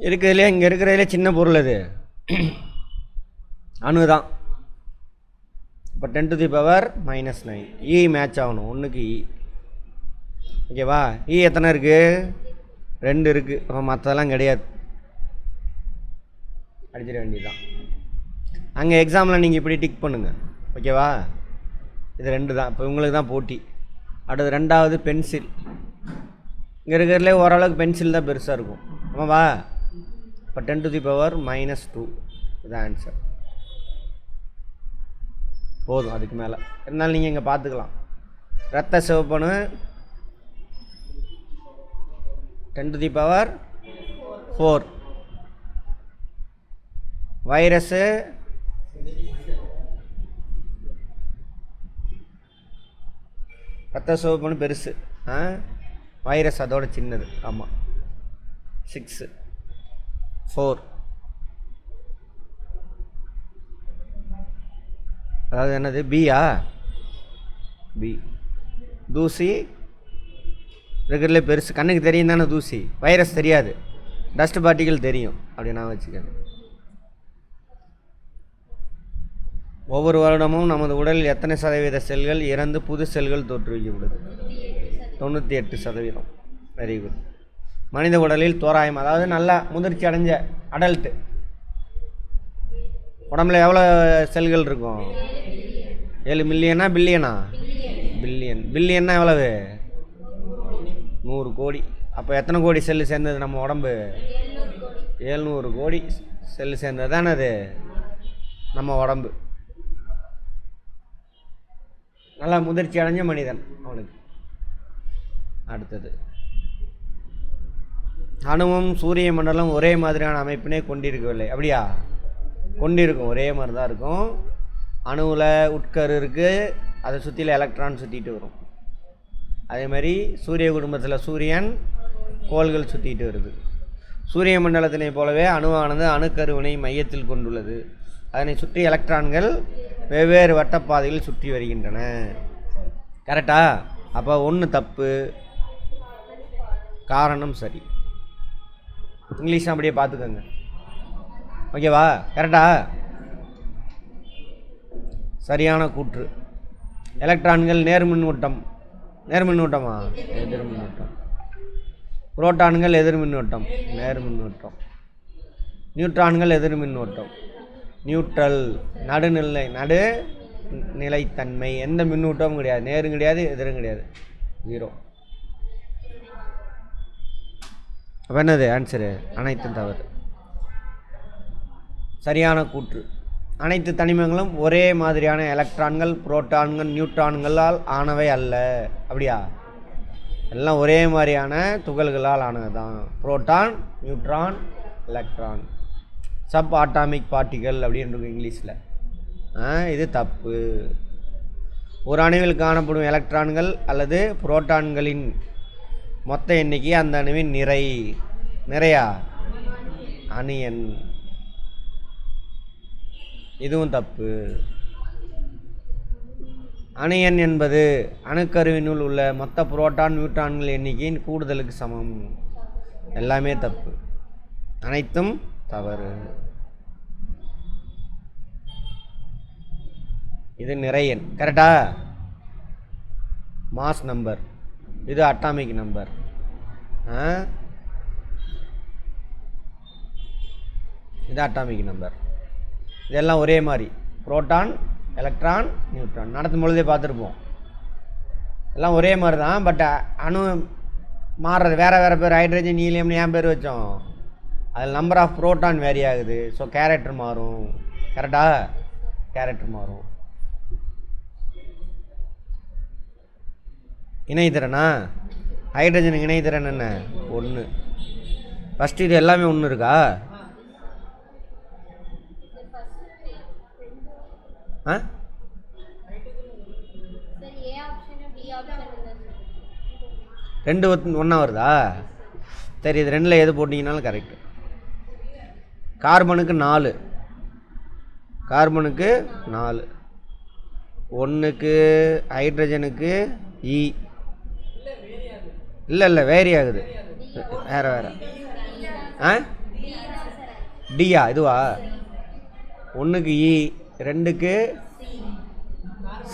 இருக்கிறதுலே இங்கே இருக்கிறதுலே சின்ன பொருள் அது அணு தான். இப்போ 10⁻⁻⁹ இ மேட்ச் ஆகணும், ஒன்றுக்கு இ. ஓகேவா? இ எத்தனை இருக்குது? 2 இருக்குது. அப்போ மற்றதெல்லாம் கிடையாது, அடிச்சிட வேண்டியதுதான். அங்கே எக்ஸாமில் நீங்கள் இப்படி டிக் பண்ணுங்கள். ஓகேவா? இது 2 தான். இப்போ உங்களுக்கு தான் போட்டி. அடுத்து 2வது பென்சில். இங்கே இருக்கிறதுலே ஓரளவுக்கு பென்சில் தான் பெருசாக இருக்கும். ஆமாவா? இப்போ 10⁻⁻² இது ஆன்சர். போதும், அதுக்கு மேலே இருந்தாலும் நீங்கள் இங்கே பார்த்துக்கலாம். ரத்த சிவப்பணு 10⁻⁴. வைரஸு ரத்த சிவப்பணு பெருசு, வைரஸ் அதோட சின்னது. ஆமாம், 6 4. அதாவது என்னது? பியா? பி. தூசி இருக்கிறதுல பெருசு, கண்ணுக்கு தெரியும் தானே தூசி. வைரஸ் தெரியாது, டஸ்ட் பார்ட்டிகள் தெரியும். அப்படி நான் வச்சுக்கணும். ஒவ்வொரு வருடமும் நமது உடலில் எத்தனை சதவீத செல்கள் இறந்து புது செல்கள் தோற்றுவிக்கப்படுது? 98%. Very good. மனித உடலில் தோராயம், அதாவது நல்லா முதிர்ச்சி அடைஞ்ச அடல்ட்டு உடம்புல எவ்வளோ செல்கள் இருக்கும்? 7 மில்லியனா பில்லியனா? பில்லியன். பில்லியன்னா எவ்வளவு? 100 கோடி. அப்போ எத்தனை கோடி செல்லு சேர்ந்தது நம்ம உடம்பு? 700 கோடி செல்லு சேர்ந்தது தானே அது நம்ம உடம்பு. நல்லா முதிர்ச்சி அடைஞ்ச மனிதன் அவனுக்கு. அடுத்தது, அணுவும் சூரிய மண்டலம் ஒரே மாதிரியான அமைப்பினை கொண்டிருக்கவில்லை. அப்படியா? கொண்டிருக்கும், ஒரே மாதிரி தான் இருக்கும். அணுவில் உட்கரு இருக்குது, அதை சுற்றில எலக்ட்ரான் சுற்றிட்டு வரும். அதே மாதிரி சூரிய குடும்பத்தில் சூரியன், கோள்கள் சுற்றிட்டு வருது. சூரிய மண்டலத்தினை போலவே அணுவானது அணுக்கருவினை மையத்தில் கொண்டுள்ளது. அதனை சுற்றி எலக்ட்ரான்கள் வெவ்வேறு வட்டப்பாதையில் சுற்றி வருகின்றன. கரெக்டா? அப்போ 1 தப்பு, காரணம் சரி. இங்கிலீஷ் அப்படியே பார்த்துக்கோங்க. ஓகேவா? கரெக்டா? சரியான கூற்று. எலக்ட்ரான்கள் நேர்மின்னூட்டம். நேர்மின்னூட்டமா? எதிர்மின்னூட்டம். புரோட்டான்கள் எதிர்மின்னூட்டம். நேர்மின்னூட்டம். நியூட்ரான்கள் எதிர்மின்னூட்டம். நியூட்ரல், நடுநிலை, நடுநிலைத்தன்மை. எந்த மின்னூட்டமும் கிடையாது, நேரும் கிடையாது எதிரும் கிடையாது, 0. அப்போ என்னது ஆன்சரு? அனைத்தும் தவறு. சரியான கூற்று. அனைத்து தனிமங்களும் ஒரே மாதிரியான எலக்ட்ரான்கள், புரோட்டான்கள், நியூட்ரான்களால் ஆனவை அல்ல. அப்படியா? எல்லாம் ஒரே மாதிரியான துகள்களால் ஆனது தான். Proton, neutron, electron. Sub atomic பார்ட்டிகள் அப்படின்னு இங்கிலீஷில். இது தப்பு. ஒரு அணுவில் காணப்படும் எலக்ட்ரான்கள் அல்லது புரோட்டான்களின் மொத்த எண்ணிக்கை அந்த அணுவின் நிறை. நிறையா? அணு எண். இதுவும் தப்பு. அணு எண் என்பது அணுக்கருவினுள் உள்ள மொத்த புரோட்டான் நியூட்ரான்கள் எண்ணிக்கையின் கூடுதலுக்கு சமம். எல்லாமே தப்பு, அனைத்தும் தவறு. இது நிறை எண். கரெக்டா? Mass number. இது அட்டாமிக் நம்பர். இது அட்டாமிக் நம்பர். இதெல்லாம் ஒரே மாதிரி. புரோட்டான், எலக்ட்ரான், நியூட்ரான் நடத்தும் பொழுதே பார்த்துருப்போம். எல்லாம் ஒரே மாதிரி தான். பட் அணு மாறுறது வேறு வேறு பேர். ஹைட்ரஜன், ஹீலியம்னு ஏன் பேர் வச்சோம்? அதில் நம்பர் ஆஃப் புரோட்டான் வேரி ஆகுது. ஸோ கேரக்டர் மாறும். கரெக்டா? கேரக்டர் மாறும். இணைத்திறனா? ஹைட்ரஜனுக்கு இணைத்திறன் என்ன? 1. ஃபஸ்ட்டு இது எல்லாமே 1 இருக்கா? ஆ? ரெண்டு ஒன்றா வருதா? சரி, இது 2ல் எது போட்டிங்கனாலும் கரெக்டு. கார்பனுக்கு 4. கார்பனுக்கு 4. 1க்கு ஹைட்ரஜனுக்கு இ. இல்லை வேரி ஆகுது, வேறு ஆ டியா இதுவா? 1க்கு இ, 2க்கு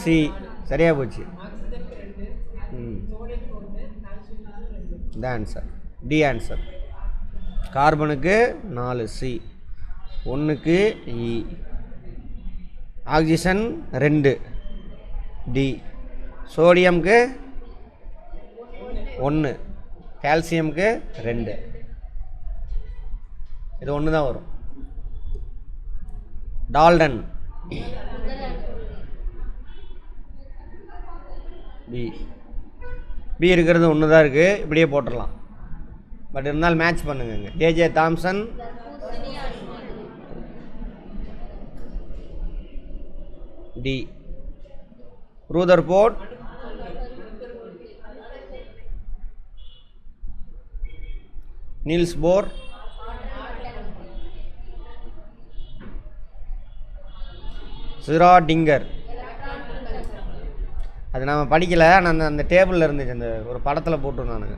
சி, சரியாக போச்சு. இந்த ஆன்சர் டி ஆன்சர். கார்பனுக்கு 4 சி, 1க்கு இ. Oxygen 2 D, சோடியம்க்கு 1, கால்சியம்க்கு 2. இது 1 தான் வரும். டால்டன் பி, பி இருக்கிறது 1 தான் இருக்குது, இப்படியே போட்டுடலாம். பட் இருந்தாலும் மேட்ச் பண்ணுங்க. ஜே தாம்சன் டி, ரூதர்போர்ட் நீல்ஸ் போர் சிராடிங்கர். அது நாம் படிக்கலை, நான் அந்த டேபிளில் இருந்துச்சு, அந்த ஒரு படத்தில் போட்டிருந்தானுங்க.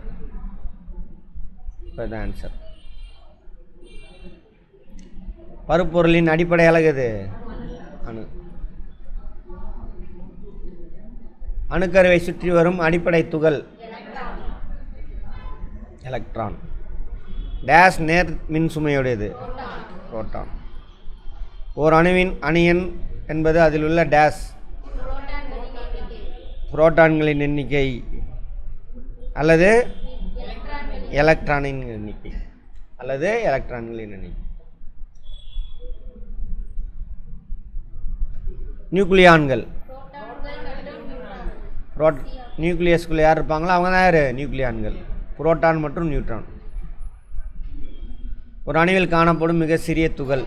இப்போ இதுதான் ஆன்சர். பருப்பொருளின் அடிப்படை அலகுது அணு. அணுக்கருவை சுற்றி வரும் அடிப்படை துகள் எலக்ட்ரான். டேஸ் நேர் மின் சுமையுடையது புரோட்டான். ஓர் அணுவின் அணியன் என்பது அதில் உள்ள டேஸ் புரோட்டான்களின் எண்ணிக்கை அல்லது எலக்ட்ரானின் எண்ணிக்கை எலக்ட்ரான்களின் எண்ணிக்கை. நியூக்ளியான்கள். நியூக்ளியஸ்குள்ளே யார் இருப்பாங்களோ அவங்க தான் யார்? நியூக்ளியான்கள். புரோட்டான் மற்றும் நியூட்ரான். ஒரு அணுவில் காணப்படும் மிக சிறிய துகள்.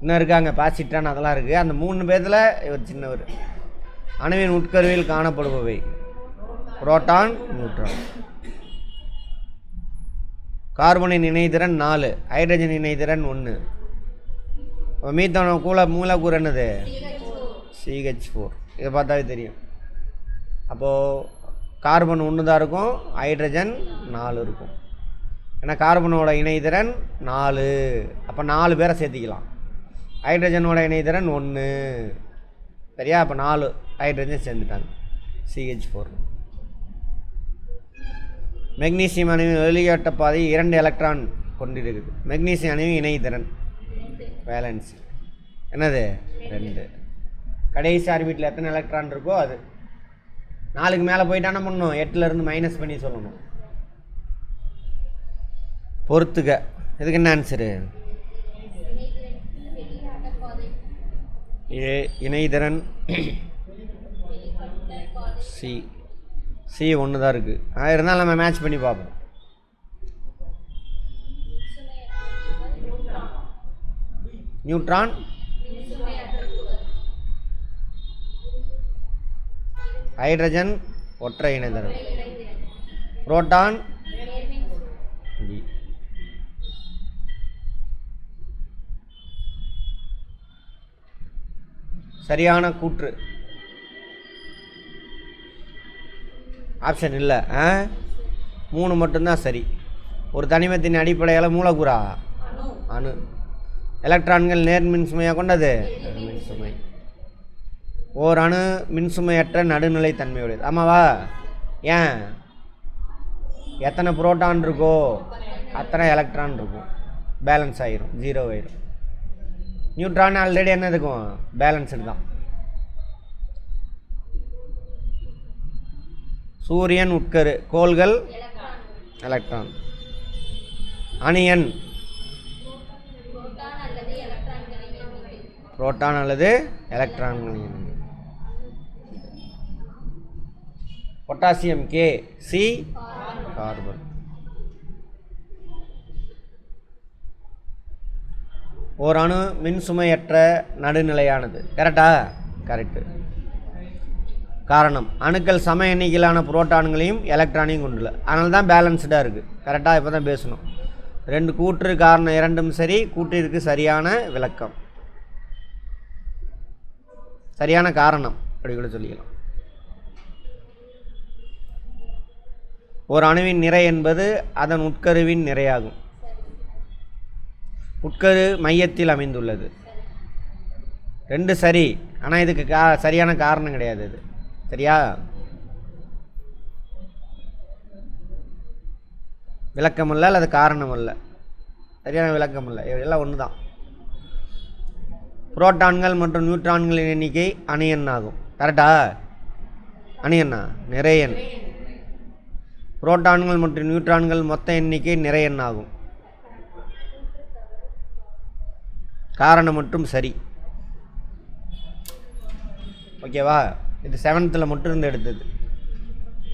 இன்னும் இருக்காங்க, பாசிட்ரான் அதெல்லாம் இருக்குது. அந்த 3 பேர்த்தில் இவர் சின்னவர். அணுவின் உட்கருவில் காணப்படுபவை புரோட்டான், நியூட்ரான். கார்பனின் இணைதிறன் 4, ஹைட்ரஜன் இணைதிறன் 1. மீத்தான மூலக்கூறு என்னது? CH4. இதை பார்த்தாவே தெரியும். அப்போது கார்பன் 1 தான் இருக்கும், ஹைட்ரஜன் 4 இருக்கும். ஏன்னா கார்பனோட இணைதிறன் 4, அப்போ 4 பேரை சேர்த்திக்கலாம். ஹைட்ரஜனோட இணைதிறன் 1, சரியா? அப்போ 4 ஹைட்ரஜன் சேர்ந்துட்டாங்க, CH4. மெக்னீசியம் அணுவின் வெளியேற்ற பாதை 2 எலக்ட்ரான் கொண்டிருக்குது. மெக்னீசியம் அணுவின் இணைதிறன் வேலன்ஸ் என்னது? 2. கடைசி ஆர்பிட்டில் எத்தனை எலக்ட்ரான் இருக்கோ அது. 4க்கு மேலே போயிட்டா என்ன பண்ணணும்? 8லேருந்து மைனஸ் பண்ணி சொல்லணும். பொறுத்துக்க. இதுக்கு என்ன ஆன்சரு? ஏ இணைதிறன் சி. சி 1 தான் இருக்குது. இருந்தாலும் நம்ம மேட்ச் பண்ணி பார்ப்போம். நியூட்ரான் ஹைட்ரஜன் ஒற்றை இணைதிறன். புரோட்டான் சரியான கூற்று ஆப்ஷன் இல்லை. 3 மட்டும்தான் சரி. ஒரு தனிமத்தின் அடிப்படையில் மூலக்கூறா? அணு. எலக்ட்ரான்கள் நேர் மின்சுமையாக கொண்டது மின்சுமை. ஓர் அணு மின்சுமையற்ற நடுநிலை தன்மையுடையது. ஆமாவா? ஏன்? எத்தனை புரோட்டான் இருக்கோ அத்தனை எலக்ட்ரான் இருக்கும், பேலன்ஸ் ஆகிரும், 0 ஆயிரும். நியூட்ரான் ஆல்ரெடி என்ன இருக்கும்? பேலன்ஸ்டு தான். சூரியன் உட்கரு, கோள்கள் எலக்ட்ரான். அணியன் புரோட்டான் அல்லது எலக்ட்ரான்களின் எண்ணிக்கை. Potassium K, C carbon. ஓர் அணு மின்சுமையற்ற நடுநிலையானது. கரெக்டா? கரெக்டு. காரணம், அணுக்கள் சம எண்ணிக்கையிலான புரோட்டான்களையும் எலக்ட்ரானையும் கொண்டுள்ள, அதனால தான் பேலன்ஸ்டாக இருக்குது. கரெக்டாக இப்போ தான் பேசணும். 2 கூற்று காரணம் 2ம் சரி. கூற்றிற்கு சரியான விளக்கம், சரியான காரணம் அப்படி கூட சொல்லிக்கலாம். ஒரு அணுவின் நிறை என்பது அதன் உட்கருவின் நிறையாகும். உட்கரு மையத்தில் அமைந்துள்ளது. 2 சரி, ஆனால் இதுக்கு சரியான காரணம் கிடையாது. இது சரியா? விளக்கம் இல்லை அல்லது காரணம் இல்லை, சரியான விளக்கம் இல்லை, எல்லாம் ஒன்று தான். புரோட்டான்கள் மற்றும் நியூட்ரான்களின் எண்ணிக்கை அணு எண் ஆகும். கரெக்டா? அணு எண்ணா? நிறை எண். புரோட்டான்கள் மற்றும் நியூட்ரான்கள் மொத்த எண்ணிக்கை நிறை எண் ஆகும். காரணம் மற்றும் சரி. ஓகேவா? இது 7th மட்டும் இருந்து எடுத்தது.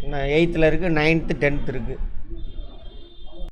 இன்னும் 8th இருக்குது, 9th 10th இருக்குது.